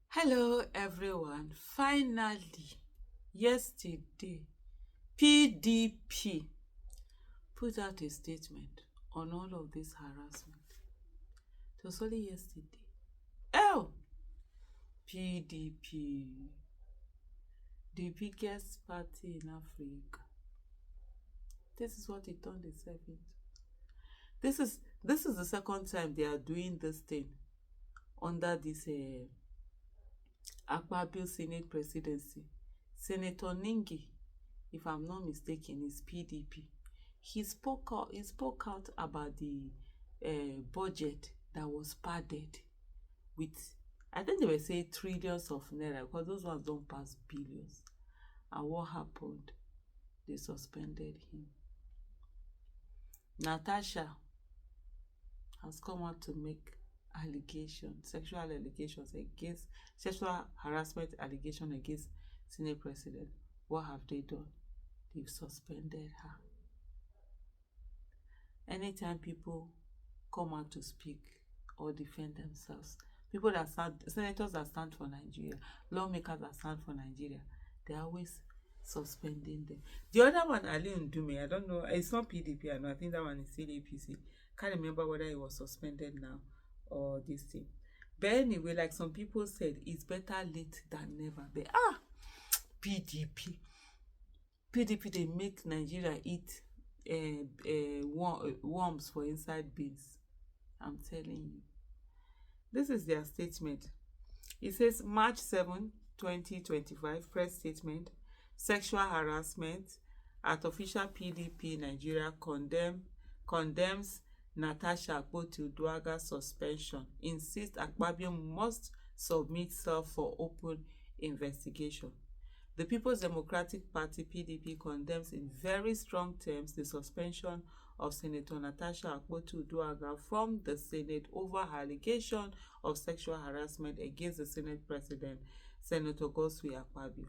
Hello, everyone. Finally, yesterday, PDP put out a statement on all of this harassment. It was only yesterday. Oh, PDP, the biggest party in Africa. This is what it turned itself into. This is the second time they are doing this thing under this Akpabio Senate presidency. Senator Ningi, if I'm not mistaken, is PDP. He spoke out about the budget that was padded with, I think they were saying trillions of naira, because those ones don't pass billions. And what happened? They suspended him. Natasha has come out to make sexual harassment allegations against Senate President. What have they done? They've suspended her. Anytime people come out to speak or defend themselves, senators that stand for Nigeria, lawmakers that stand for Nigeria, they're always suspending them. The other one, Ali Ndume, I don't know, it's not PDP, I know, I think that one is still APC. Can't remember whether he was suspended now or this thing. But anyway, like some people said, it's better late than never. But PDP, they make Nigeria eat worms for inside beans. I'm telling you. This is their statement. It says March 7, 2025, press statement. Sexual harassment at official PDP Nigeria condemns Natasha Akpabio suspension. Insists Akpabio must submit self for open investigation. The People's Democratic Party (PDP) condemns in very strong terms the suspension of Senator Natasha Akpabio from the Senate over allegation of sexual harassment against the Senate President, Senator Akpabio.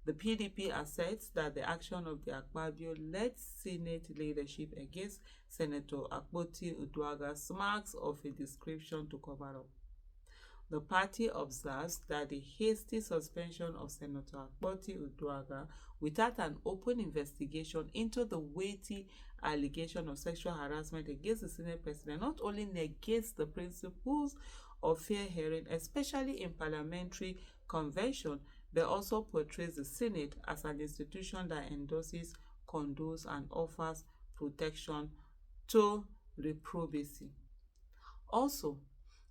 The PDP asserts that the action of the Akpabio-led Senate leadership against Senator Akpabio marks of a description to cover up. The party observes that the hasty suspension of Senator Akpabio without an open investigation into the weighty allegation of sexual harassment against the Senate President not only negates the principles of fair hearing, especially in parliamentary convention, but also portrays the Senate as an institution that endorses, condones, and offers protection to reprobacy. Also,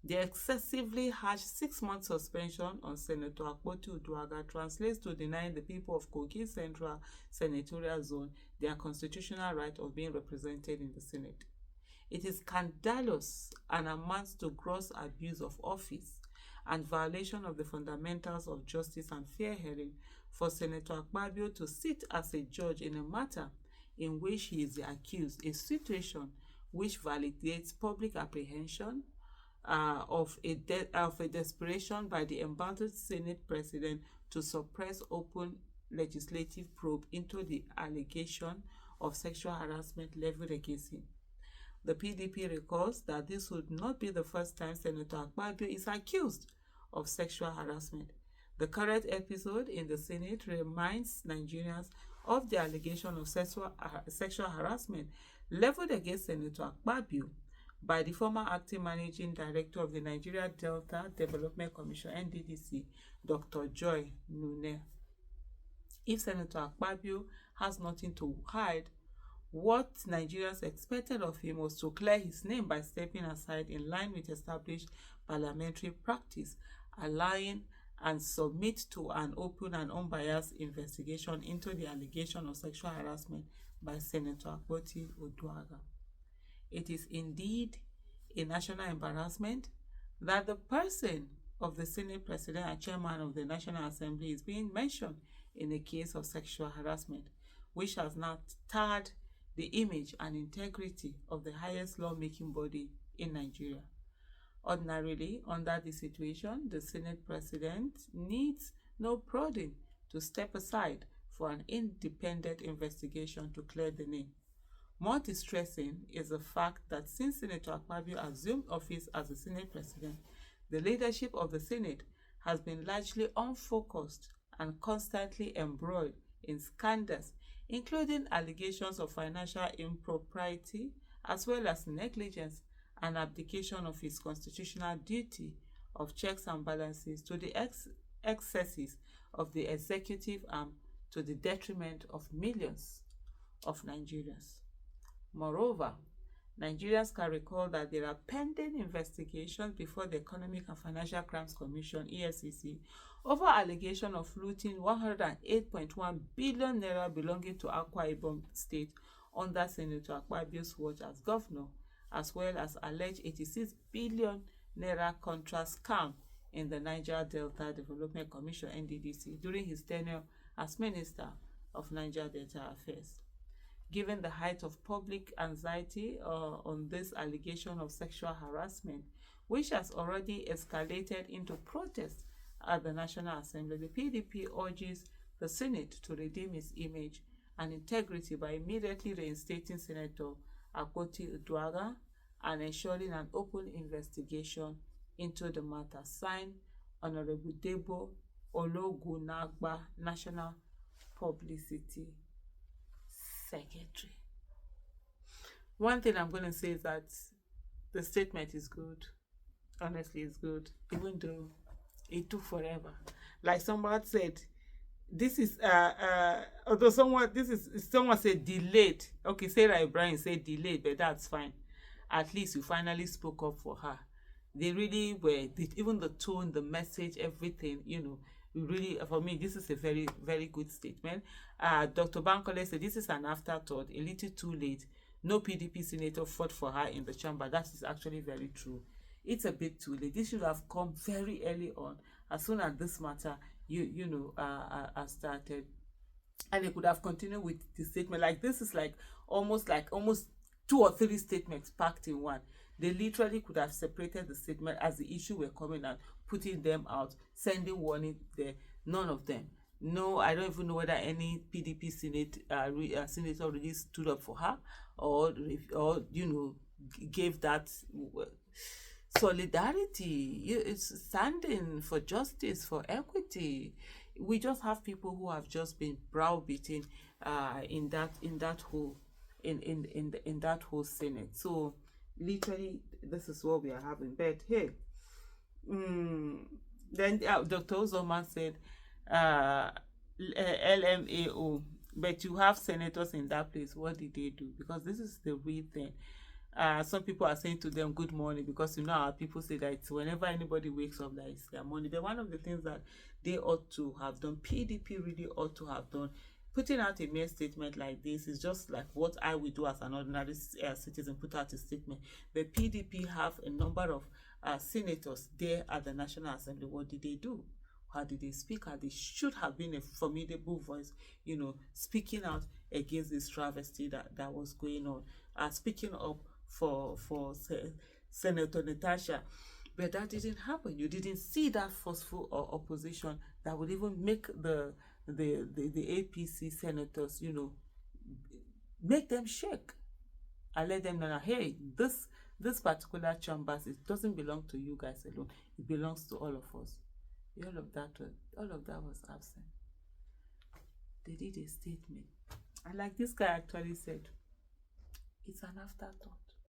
the excessively harsh 6-month suspension on Senator Akpabio translates to denying the people of Kogi Central Senatorial Zone their constitutional right of being represented in the Senate. It is scandalous and amounts to gross abuse of office and violation of the fundamentals of justice and fair hearing for Senator Akpabio to sit as a judge in a matter in which he is accused, a situation which validates public apprehension of a desperation by the embattled Senate President to suppress open legislative probe into the allegation of sexual harassment leveled against him. The PDP recalls that this would not be the first time Senator Akpabio is accused of sexual harassment. The current episode in the Senate reminds Nigerians of the allegation of sexual harassment leveled against Senator Akpabio by the former acting managing director of the Nigeria Delta Development Commission (NDDC), Dr. Joy Nune. If Senator Akpabio has nothing to hide, what Nigerians expected of him was to clear his name by stepping aside in line with established parliamentary practice, allowing and submit to an open and unbiased investigation into the allegation of sexual harassment by Senator Akpabio. It is indeed a national embarrassment that the person of the Senate President and Chairman of the National Assembly is being mentioned in a case of sexual harassment, which has now tarred the image and integrity of the highest lawmaking body in Nigeria. Ordinarily, under this situation, the Senate President needs no prodding to step aside for an independent investigation to clear the name. More distressing is the fact that since Senator Akpabio assumed office as the Senate President, The leadership of the Senate has been largely unfocused and constantly embroiled in scandals, including allegations of financial impropriety as well as negligence and abdication of its constitutional duty of checks and balances to the excesses of the executive arm to the detriment of millions of Nigerians. Moreover, Nigerians can recall that there are pending investigations before the Economic and Financial Crimes Commission (EFCC) over allegation of looting 108.1 billion naira belonging to Akpabio State under Senator Akpabio's watch as governor, as well as alleged 86 billion naira contract scam in the Niger Delta Development Commission (NDDC) during his tenure as Minister of Niger Delta Affairs. Given the height of public anxiety on this allegation of sexual harassment, which has already escalated into protests at the National Assembly, the PDP urges the Senate to redeem its image and integrity by immediately reinstating Senator Akpabio and ensuring an open investigation into the matter. Signed, Honorable Debo Ologunagba, National Publicity Secretary. One thing I'm going to say is that the statement is good. Honestly, it's good, even though it took forever. Like someone said, this is although someone said delayed. Okay, Sarah Ibrahim said delayed, but that's fine. At least you finally spoke up for her. They really were, even the tone, the message, everything, really, for me, this is a very, very good statement. Dr. Bankole said this is an afterthought, a little too late. No PDP senator fought for her in the chamber. That is actually very true. It's a bit too late. This should have come very early on, as soon as this matter, started. And they could have continued with the statement. Like, this is almost 2 or 3 statements packed in one. They literally could have separated the statement as the issue were coming out, putting them out, sending warning there. None of them. No, I don't even know whether any PDP senator really stood up for her or gave that solidarity. It's standing for justice, for equity. We just have people who have just been browbeaten in that whole Senate. So literally, this is what we are having. But hey, then Dr. Ozoman said, LMAO, but you have senators in that place. What did they do? Because this is the real thing. Some people are saying to them good morning, because our people say that whenever anybody wakes up, that it's their morning. But one of the things that they ought to have done, PDP really ought to have done, putting out a mere statement like this is just like what I would do as an ordinary citizen, put out a statement. But PDP have a number of senators there at the National Assembly. What did they do? How did they speak out? They should have been a formidable voice, speaking out against this travesty that was going on, speaking up for Senator Natasha. But that didn't happen. You didn't see that forceful opposition that would even make the APC senators, make them shake and let them know that, hey, this particular chambers, it doesn't belong to you guys alone. It belongs to all of us. All of that was absent. They did a statement. And like this guy actually said, it's an afterthought.